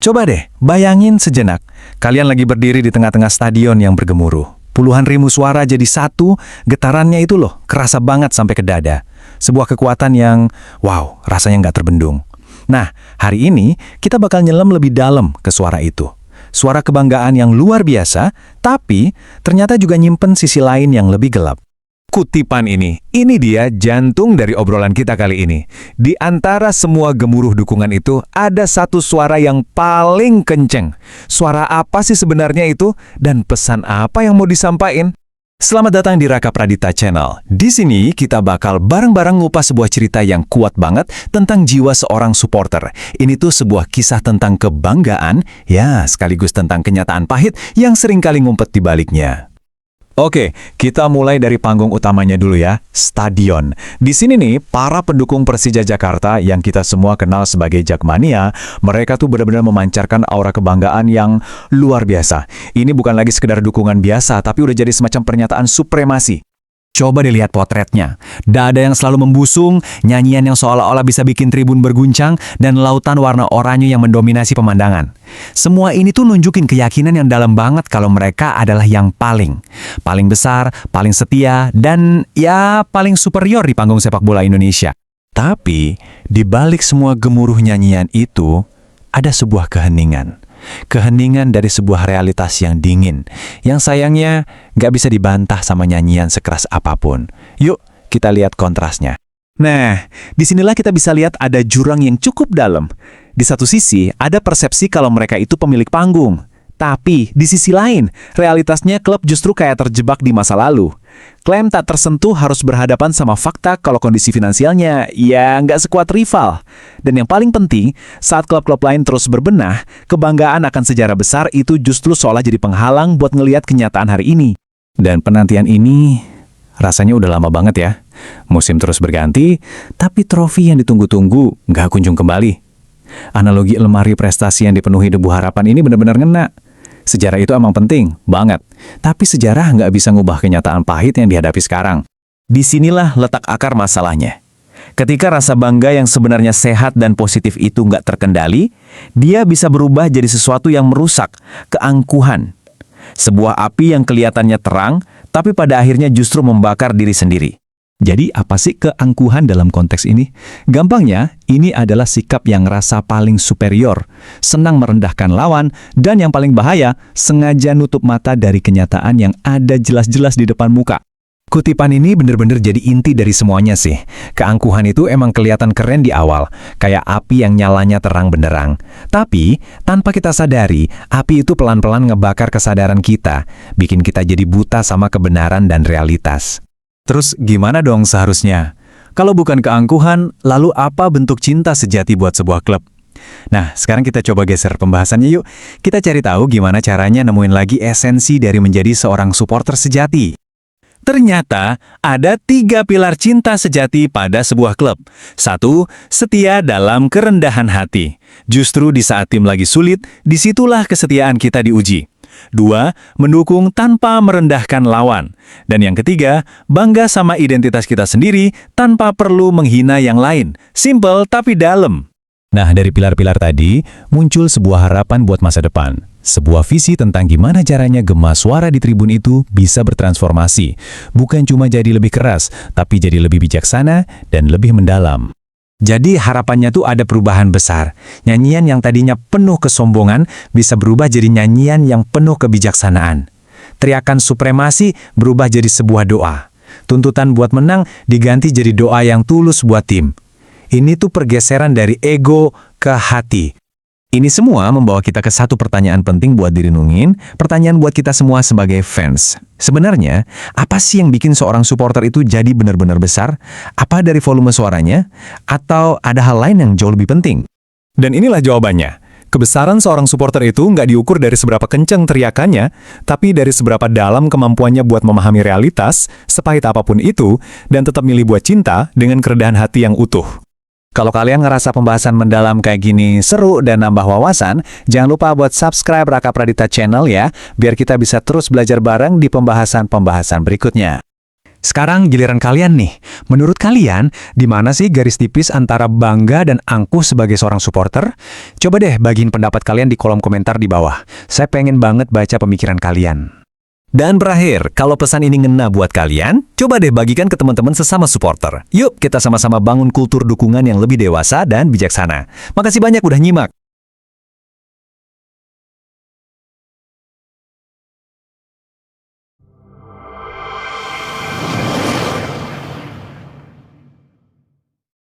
Coba deh, bayangin sejenak. Kalian lagi berdiri di tengah-tengah stadion yang bergemuruh. Puluhan ribu suara jadi satu, getarannya itu loh, kerasa banget sampai ke dada. Sebuah kekuatan yang, wow, rasanya nggak terbendung. Nah, hari ini kita bakal nyelam lebih dalam ke suara itu. Suara kebanggaan yang luar biasa, tapi ternyata juga nyimpen sisi lain yang lebih gelap. Kutipan ini dia jantung dari obrolan kita kali ini. Di antara semua gemuruh dukungan itu, ada satu suara yang paling kenceng. Suara apa sih sebenarnya itu? Dan pesan apa yang mau disampaikan? Selamat datang di Raka Pradita Channel. Di sini kita bakal bareng-bareng ngupas sebuah cerita yang kuat banget tentang jiwa seorang supporter. Ini tuh sebuah kisah tentang kebanggaan, ya sekaligus tentang kenyataan pahit yang seringkali ngumpet di baliknya. Oke, kita mulai dari panggung utamanya dulu ya, stadion. Di sini nih, para pendukung Persija Jakarta yang kita semua kenal sebagai Jakmania, mereka tuh benar-benar memancarkan aura kebanggaan yang luar biasa. Ini bukan lagi sekedar dukungan biasa, tapi udah jadi semacam pernyataan supremasi. Coba dilihat potretnya. Dada yang selalu membusung, nyanyian yang seolah-olah bisa bikin tribun berguncang, dan lautan warna oranye yang mendominasi pemandangan. Semua ini tuh nunjukin keyakinan yang dalam banget kalau mereka adalah yang paling besar, paling setia, dan ya paling superior di panggung sepak bola Indonesia. Tapi, di balik semua gemuruh nyanyian itu, ada sebuah keheningan. Keheningan dari sebuah realitas yang dingin, yang sayangnya nggak bisa dibantah sama nyanyian sekeras apapun. Yuk, kita lihat kontrasnya. Nah, disinilah kita bisa lihat ada jurang yang cukup dalam. Di satu sisi, ada persepsi kalau mereka itu pemilik panggung. Tapi, di sisi lain, realitasnya klub justru kayak terjebak di masa lalu. Klaim tak tersentuh harus berhadapan sama fakta kalau kondisi finansialnya ya nggak sekuat rival. Dan yang paling penting, saat klub-klub lain terus berbenah, kebanggaan akan sejarah besar itu justru seolah jadi penghalang buat ngelihat kenyataan hari ini. Dan penantian ini rasanya udah lama banget ya. Musim terus berganti, tapi trofi yang ditunggu-tunggu nggak kunjung kembali. Analogi lemari prestasi yang dipenuhi debu harapan ini benar-benar ngena. Sejarah itu emang penting, banget. Tapi sejarah nggak bisa ngubah kenyataan pahit yang dihadapi sekarang. Disinilah letak akar masalahnya. Ketika rasa bangga yang sebenarnya sehat dan positif itu nggak terkendali, dia bisa berubah jadi sesuatu yang merusak, keangkuhan. Sebuah api yang kelihatannya terang, tapi pada akhirnya justru membakar diri sendiri. Jadi apa sih keangkuhan dalam konteks ini? Gampangnya, ini adalah sikap yang rasa paling superior, senang merendahkan lawan, dan yang paling bahaya, sengaja nutup mata dari kenyataan yang ada jelas-jelas di depan muka. Kutipan ini benar-benar jadi inti dari semuanya sih. Keangkuhan itu emang kelihatan keren di awal, kayak api yang nyalanya terang benderang. Tapi, tanpa kita sadari, api itu pelan-pelan ngebakar kesadaran kita, bikin kita jadi buta sama kebenaran dan realitas. Terus gimana dong seharusnya? Kalau bukan keangkuhan, lalu apa bentuk cinta sejati buat sebuah klub? Nah, sekarang kita coba geser pembahasannya yuk. Kita cari tahu gimana caranya nemuin lagi esensi dari menjadi seorang supporter sejati. Ternyata, ada 3 pilar cinta sejati pada sebuah klub. 1. Setia dalam kerendahan hati. Justru di saat tim lagi sulit, disitulah kesetiaan kita diuji. 2. Mendukung tanpa merendahkan lawan. Dan yang ketiga, bangga sama identitas kita sendiri tanpa perlu menghina yang lain. Simple tapi dalam. Nah, dari pilar-pilar tadi, muncul sebuah harapan buat masa depan. Sebuah visi tentang gimana caranya gema suara di tribun itu bisa bertransformasi. Bukan cuma jadi lebih keras, tapi jadi lebih bijaksana dan lebih mendalam. Jadi harapannya tuh ada perubahan besar. Nyanyian yang tadinya penuh kesombongan bisa berubah jadi nyanyian yang penuh kebijaksanaan. Teriakan supremasi berubah jadi sebuah doa. Tuntutan buat menang diganti jadi doa yang tulus buat tim. Ini tuh pergeseran dari ego ke hati. Ini semua membawa kita ke satu pertanyaan penting buat direnungin, pertanyaan buat kita semua sebagai fans. Sebenarnya, apa sih yang bikin seorang supporter itu jadi benar-benar besar? Apa dari volume suaranya? Atau ada hal lain yang jauh lebih penting? Dan inilah jawabannya. Kebesaran seorang supporter itu nggak diukur dari seberapa kencang teriakannya, tapi dari seberapa dalam kemampuannya buat memahami realitas, sepahit apapun itu, dan tetap milih buat cinta dengan kerendahan hati yang utuh. Kalau kalian ngerasa pembahasan mendalam kayak gini seru dan nambah wawasan, jangan lupa buat subscribe Raka Pradita Channel ya, biar kita bisa terus belajar bareng di pembahasan-pembahasan berikutnya. Sekarang giliran kalian nih. Menurut kalian, di mana sih garis tipis antara bangga dan angkuh sebagai seorang supporter? Coba deh bagiin pendapat kalian di kolom komentar di bawah. Saya pengen banget baca pemikiran kalian. Dan berakhir, kalau pesan ini ngena buat kalian, coba deh bagikan ke teman-teman sesama supporter. Yuk, kita sama-sama bangun kultur dukungan yang lebih dewasa dan bijaksana. Makasih banyak udah nyimak.